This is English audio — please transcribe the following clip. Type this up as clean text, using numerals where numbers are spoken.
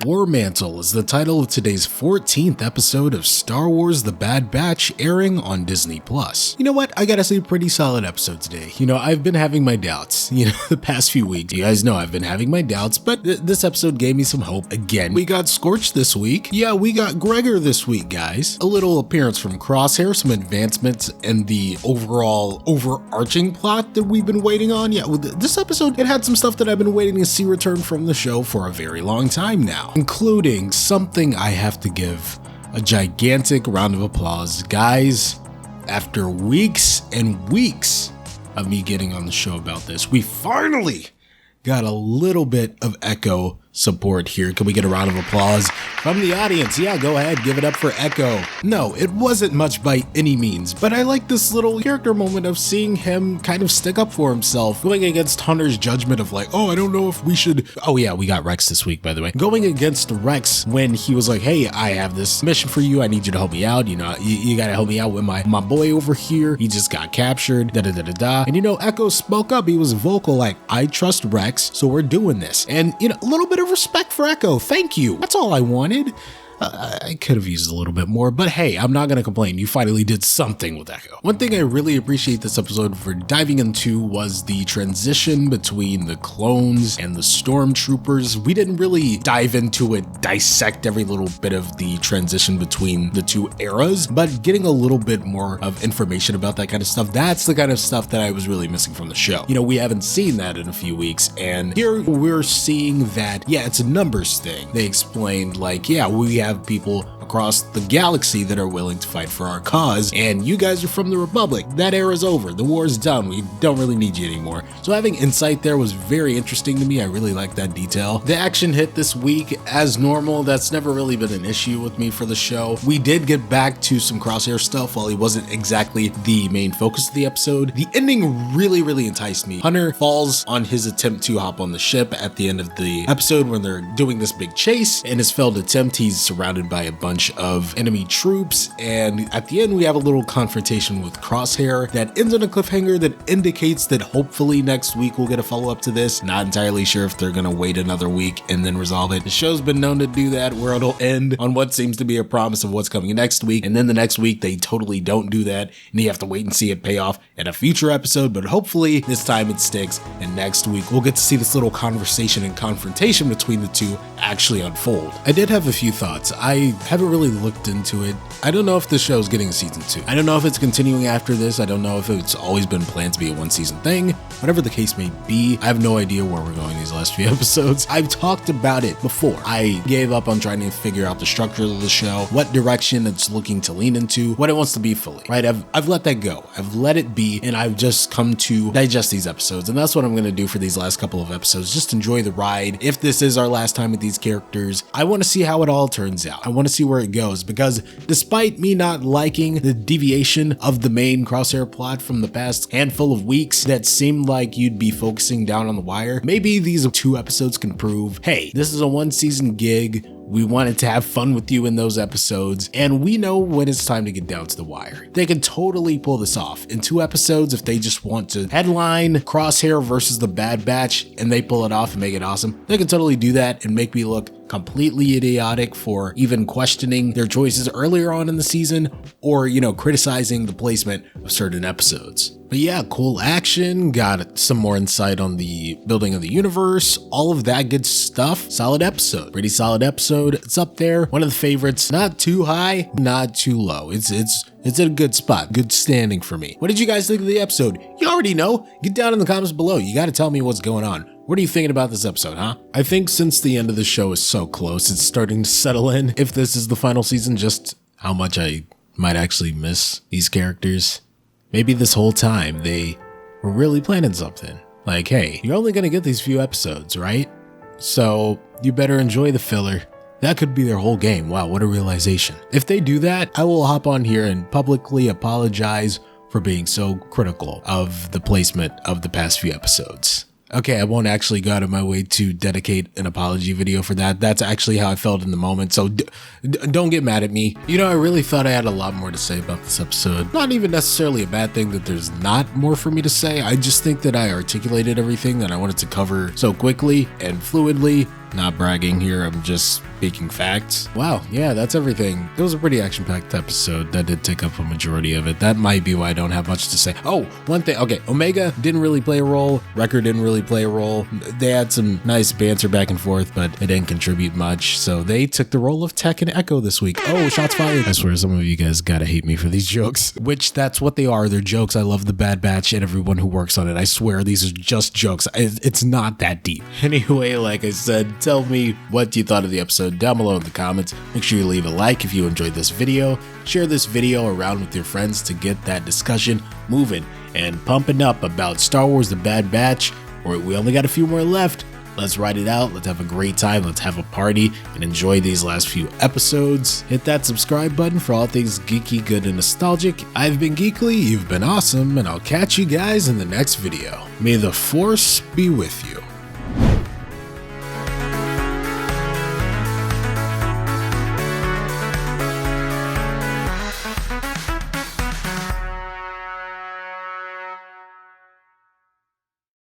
War-Mantle is the title of today's 14th episode of Star Wars The Bad Batch, airing on Disney+. You know what? I gotta say, pretty solid episode today. I've been having my doubts, the past few weeks. You guys know I've been having my doubts, but this episode gave me some hope. Again, we got Scorch this week. Yeah, we got Gregor this week, guys. A little appearance from Crosshair, some advancements in the overall overarching plot that we've been waiting on. Yeah, with this episode, it had some stuff that I've been waiting to see return from the show for a very long time now, including something I have to give a gigantic round of applause. Guys, after weeks and weeks of me getting on the show about this, we finally got a little bit of Echo support here. Can we get a round of applause from the audience? Yeah, go ahead, give it up for Echo. No, it wasn't much by any means, but I like this little character moment of seeing him kind of stick up for himself, going against Hunter's judgment of like, oh, I don't know if we should. Oh yeah, we got Rex this week, by the way. Going against Rex when he was like, hey, I have this mission for you. I need you to help me out. You gotta help me out with my boy over here. He just got captured, da-da-da-da-da. And Echo spoke up. He was vocal, like, I trust Rex, so we're doing this. And a little bit of respect for Echo. Thank you. That's all I wanted. I could have used a little bit more, but hey, I'm not going to complain. You finally did something with Echo. One thing I really appreciate this episode for diving into was the transition between the clones and the stormtroopers. We didn't really dive into it, dissect every little bit of the transition between the two eras, but getting a little bit more of information about that kind of stuff, that's the kind of stuff that I was really missing from the show. We haven't seen that in a few weeks, and here we're seeing that, yeah, it's a numbers thing. They explained, like, yeah, we have people across the galaxy that are willing to fight for our cause, and you guys are from the Republic. That era's over. The war's done. We don't really need you anymore. So having insight there was very interesting to me. I really like that detail. The action hit this week as normal. That's never really been an issue with me for the show. We did get back to some Crosshair stuff while he wasn't exactly the main focus of the episode. The ending really, really enticed me. Hunter falls on his attempt to hop on the ship at the end of the episode when they're doing this big chase. In his failed attempt, he's surrounded by a bunch of enemy troops, and at the end we have a little confrontation with Crosshair that ends on a cliffhanger that indicates that hopefully next week we'll get a follow-up to this. Not entirely sure if they're gonna wait another week and then resolve it. The show's been known to do that, where it'll end on what seems to be a promise of what's coming next week, and then the next week they totally don't do that, and you have to wait and see it pay off in a future episode. But hopefully this time it sticks, and next week we'll get to see this little conversation and confrontation between the two actually unfold. I did have a few thoughts. I haven't really looked into it. I don't know if the show's getting a season 2. I don't know if it's continuing after this. I don't know if it's always been planned to be a one-season thing. Whatever the case may be, I have no idea where we're going these last few episodes. I've talked about it before. I gave up on trying to figure out the structure of the show, what direction it's looking to lean into, what it wants to be fully, right? I've let that go. I've let it be, and I've just come to digest these episodes, and that's what I'm going to do for these last couple of episodes. Just enjoy the ride. If this is our last time with these characters, I want to see how it all turns out. I want to see where it goes, because despite me not liking the deviation of the main Crosshair plot from the past handful of weeks that seemed like you'd be focusing down on the wire, maybe these 2 episodes can prove, hey, this is a one-season gig. We wanted to have fun with you in those episodes, and we know when it's time to get down to the wire. They can totally pull this off in 2 episodes if they just want to headline Crosshair versus the Bad Batch, and they pull it off and make it awesome. They can totally do that and make me look completely idiotic for even questioning their choices earlier on in the season, or, criticizing the placement of certain episodes. But yeah, cool action, got some more insight on the building of the universe, all of that good stuff. Solid episode, pretty solid episode. It's up there, one of the favorites, not too high, not too low. It's at a good spot, good standing for me. What did you guys think of the episode? You already know. Get down in the comments below. You got to tell me what's going on. What are you thinking about this episode, huh? I think since the end of the show is so close, it's starting to settle in. If this is the final season, just how much I might actually miss these characters. Maybe this whole time they were really planning something. Like, hey, you're only going to get these few episodes, right? So you better enjoy the filler. That could be their whole game. Wow, what a realization. If they do that, I will hop on here and publicly apologize for being so critical of the placement of the past few episodes. Okay, I won't actually go out of my way to dedicate an apology video for that. That's actually how I felt in the moment, so don't get mad at me. I really thought I had a lot more to say about this episode. Not even necessarily a bad thing that there's not more for me to say. I just think that I articulated everything that I wanted to cover so quickly and fluidly not bragging here, I'm just speaking facts. Wow, yeah, that's everything. It was a pretty action-packed episode. That did take up a majority of it. That might be why I don't have much to say. Oh, one thing. Okay, Omega didn't really play a role. Wrecker didn't really play a role. They had some nice banter back and forth, but it didn't contribute much. So they took the role of Tech and Echo this week. Oh, shots fired. I swear some of you guys gotta hate me for these jokes, which that's what they are. They're jokes. I love the Bad Batch and everyone who works on it. I swear these are just jokes. It's not that deep. Anyway, like I said, tell me what you thought of the episode down below in the comments. Make sure you leave a like if you enjoyed this video. Share this video around with your friends to get that discussion moving and pumping up about Star Wars The Bad Batch. We only got a few more left. Let's ride it out. Let's have a great time. Let's have a party and enjoy these last few episodes. Hit that subscribe button for all things geeky, good, and nostalgic. I've been Geekly, you've been awesome, and I'll catch you guys in the next video. May the Force be with you.